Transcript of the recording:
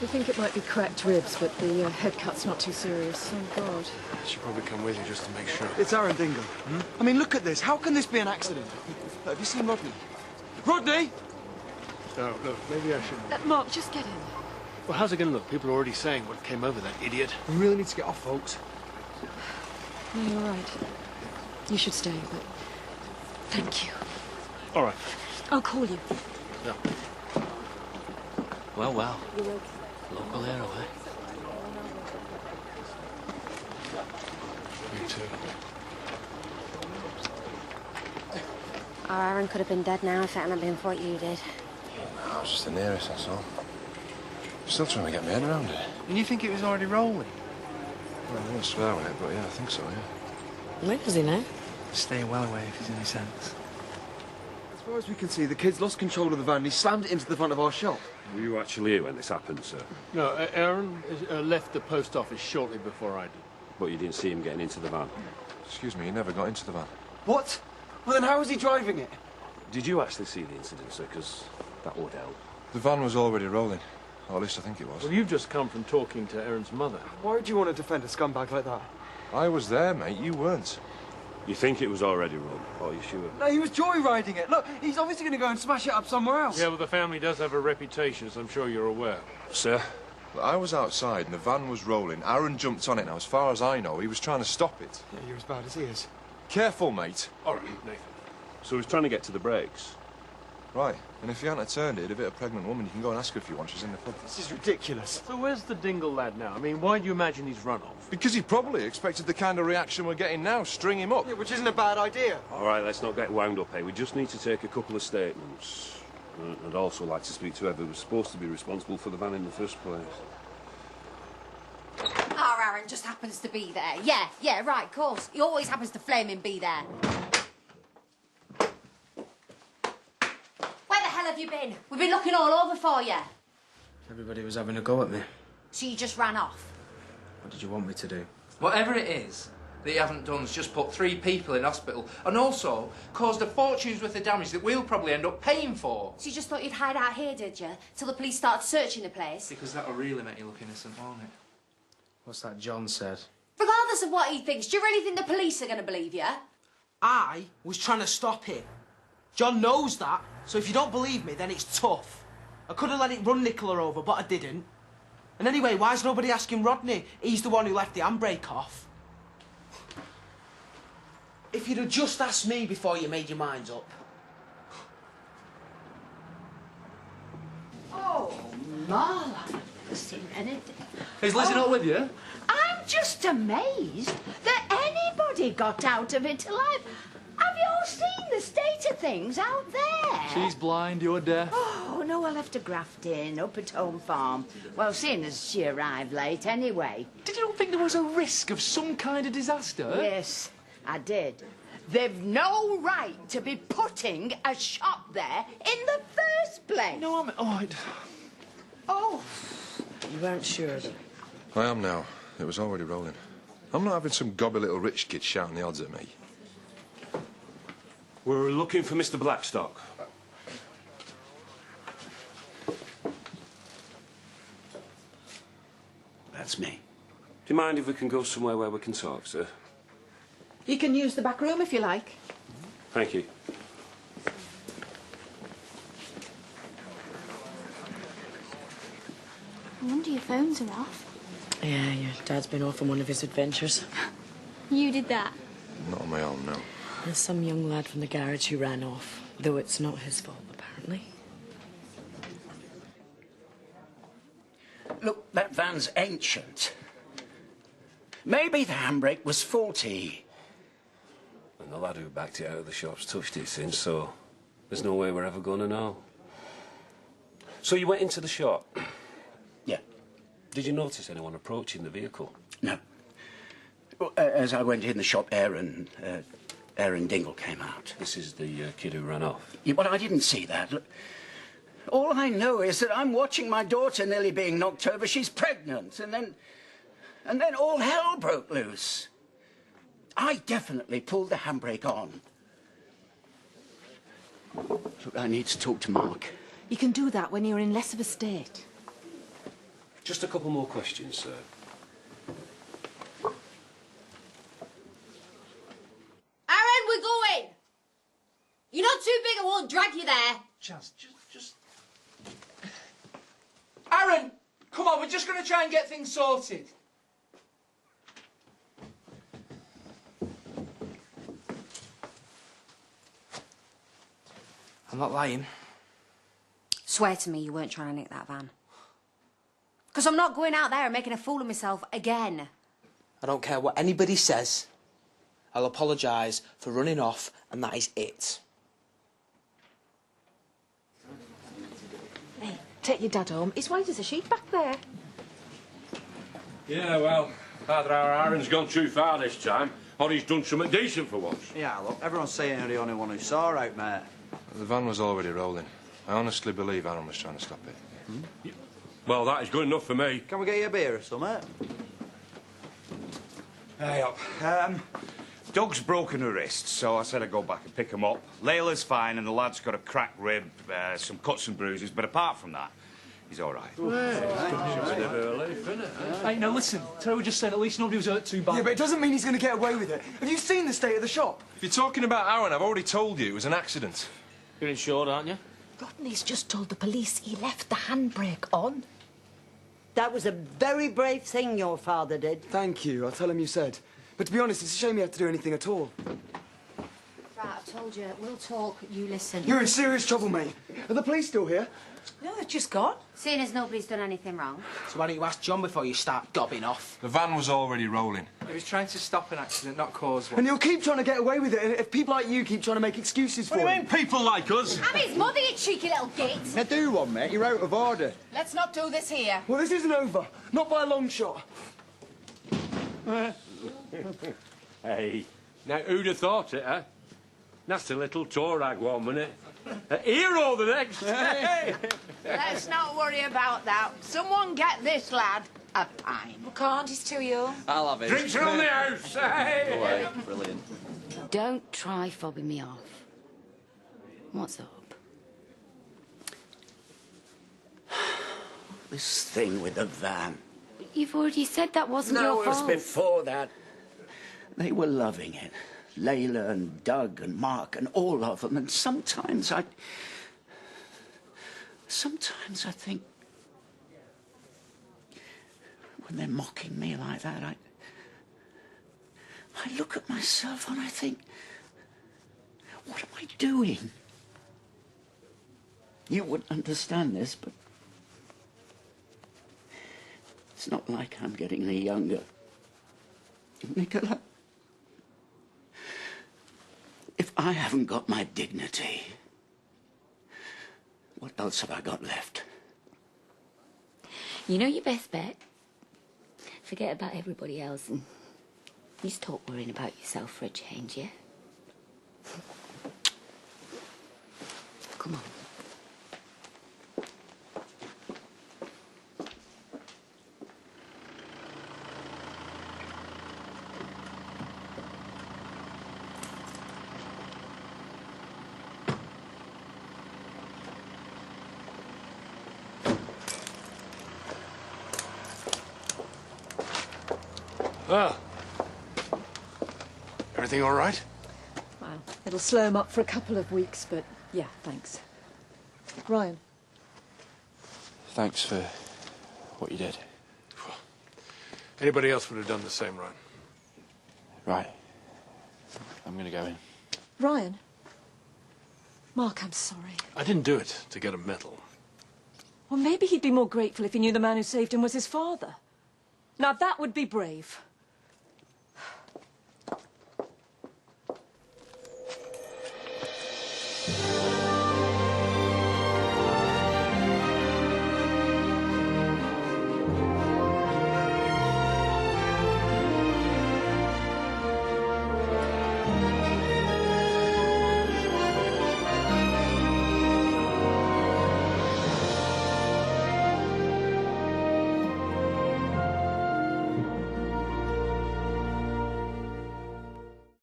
We think it might be cracked ribs, but the head cut's not too serious. Oh, God. I should probably come with you just to make sure. It's Aaron Dingle. I mean, look at this. How can this be an accident? Look, have you seen Rodney? Rodney! No, look, maybe I should... Mark, just get in. Well, how's it going to look? People are already saying what came over that idiot. We really need to get off, folks. No, you're right. You should stay, but... Thank you. All right. I'll call you. Yeah. Well, well. Local hero, eh? Me too. Our Aaron could have been dead now if it hadn't been for what you did. I was just the nearest, that's all. Still trying to get my head around it. And you think it was already rolling? Well, I won't swear on it, but yeah, I think so, yeah. Where is he now? Stay well away if he's any sense. As far as we can see, the kid's lost control of the van and he slammed it into the front of our shop. Were you actually here when this happened, sir? No, Aaron left the post office shortly before I did. But you didn't see him getting into the van? Excuse me, he never got into the van. What? Well, then how was he driving it? Did you actually see the incident, sir? Because that would help. The van was already rolling. Or at least I think it was. Well, you've just come from talking to Aaron's mother. Why would you want to defend a scumbag like that? I was there, mate. You weren't. You think it was already run? Are you sure? No, he was joyriding it. Look, he's obviously going to go and smash it up somewhere else. Yeah, well, the family does have a reputation, as I'm sure you're aware. Sir? Look, I was outside and the van was rolling. Aaron jumped on it. Now, as far as I know, he was trying to stop it. Yeah, you're as bad as he is. Careful, mate. All right, Nathan. So he's trying to get to the brakes? Right. And if he hadn't turned it, he'd have hit a pregnant woman. You can go and ask her if you want. She's in the pub. This is ridiculous. So where's the Dingle lad now? I mean, why do you imagine he's run off? Because he probably expected the kind of reaction we're getting now. String him up. Yeah, which isn't a bad idea. All right, let's not get wound up, eh? We just need to take a couple of statements. I'd also like to speak to whoever was supposed to be responsible for the van in the first place. Our Aaron just happens to be there. Yeah, right, of course. He always happens to flaming be there. Where the hell have you been? We've been looking all over for you. Everybody was having a go at me. So you just ran off? What did you want me to do? Whatever it is that you haven't done is just put 3 people in hospital and also caused a fortune's worth of damage that we'll probably end up paying for. So you just thought you'd hide out here, did you? Till the police started searching the place? Because that'll really make you look innocent, won't it? What's that John said? Regardless of what he thinks, do you really think the police are going to believe you? I was trying to stop him. John knows that, so if you don't believe me, then it's tough. I could have let it run Nicola over, but I didn't. And anyway, why's nobody asking Rodney? He's the one who left the handbrake off. If you'd have just asked me before you made your minds up. Oh, Marla, I've never seen anything. Is Lizzie not with you? I'm just amazed that anybody got out of it alive. Have you all seen the state of things out there? She's blind, you're deaf. Oh, no, I left her grafting up at Home Farm. Well, seeing as she arrived late anyway. Did you not think there was a risk of some kind of disaster? Yes, I did. They've no right to be putting a shop there in the first place. No, I'm... Oh. You weren't sure, though? I am now. It was already rolling. I'm not having some gobby little rich kid shouting the odds at me. We're looking for Mr. Blackstock. That's me. Do you mind if we can go somewhere where we can talk, sir? You can use the back room if you like. Thank you. I wonder your phones are off. Yeah, your dad's been off on one of his adventures. You did that? Not on my own, no. There's some young lad from the garage who ran off, though it's not his fault, apparently. Look, that van's ancient. Maybe the handbrake was faulty. And the lad who backed it out of the shop's touched it since, so there's no way we're ever going to know. So you went into the shop? Yeah. Did you notice anyone approaching the vehicle? No. Well, as I went in the shop, Aaron Dingle came out. This is the kid who ran off? Yeah, well, I didn't see that. Look, all I know is that I'm watching my daughter nearly being knocked over. She's pregnant, and then all hell broke loose. I definitely pulled the handbrake on. Look, I need to talk to Mark. You can do that when you're in less of a state. Just a couple more questions, sir. Aaron, we're going! You're not too big, I won't drag you there. Just... Aaron! Come on, we're just going to try and get things sorted. I'm not lying. Swear to me you weren't trying to nick that van. Because I'm not going out there and making a fool of myself again. I don't care what anybody says. I'll apologise for running off, and that is it. Hey, take your dad home. He's white as a sheet back there. Yeah, well, either our Aaron's gone too far this time, or he's done something decent for once. Yeah, look, everyone's saying you're the only one who saw her out, mate. The van was already rolling. I honestly believe Aaron was trying to stop it. Hmm? Well, that is good enough for me. Can we get you a beer or something? Hey up. Doug's broken her wrist, so I said I'd go back and pick him up. Layla's fine, and the lad's got a cracked rib, some cuts and bruises, but apart from that, he's all right. Hey, now listen, Terry was just saying at least nobody was hurt too bad. Yeah, but it doesn't mean he's going to get away with it. Have you seen the state of the shop? If you're talking about Aaron, I've already told you it was an accident. You're insured, aren't you? Rodney's just told the police he left the handbrake on. That was a very brave thing your father did. Thank you. I'll tell him you said. But to be honest, it's a shame you had to do anything at all. Right, I've told you, we'll talk, you listen. You're in serious trouble, mate. Are the police still here? No, they've just gone. Seeing as nobody's done anything wrong. So why don't you ask John before you start gobbing off? The van was already rolling. He was trying to stop an accident, not cause one. And you'll keep trying to get away with it, and if people like you keep trying to make excuses for What do you him... mean, people like us? I'm his mother, you cheeky little git. Now do one, mate. You're out of order. Let's not do this here. Well, this isn't over. Not by a long shot. Hey, now who'd have thought it, eh? Nasty little tour rag 1 minute. A hero the next. Hey! Let's not worry about that. Someone get this lad a pint. We can't, he's too young. I'll have it. Drinks are on the house. Hey! Away. Brilliant. Don't try fobbing me off. What's up? This thing with the van. You've already said that wasn't No, your it was fault. before that. They were loving it. Layla and Doug and Mark and all of them. And sometimes I think, when they're mocking me like that, I look at myself and I think, what am I doing? You wouldn't understand this, but it's not like I'm getting any younger. Nicola, if I haven't got my dignity, what else have I got left? You know your best bet? Forget about everybody else and you stop worrying about yourself for a change, yeah? Come on. Well, everything all right? Well, it'll slow him up for a couple of weeks, but yeah, thanks. Ryan. Thanks for what you did. Anybody else would have done the same, Ryan. Right. I'm going to go in. Ryan. Mark, I'm sorry. I didn't do it to get a medal. Well, maybe he'd be more grateful if he knew the man who saved him was his father. Now, that would be brave.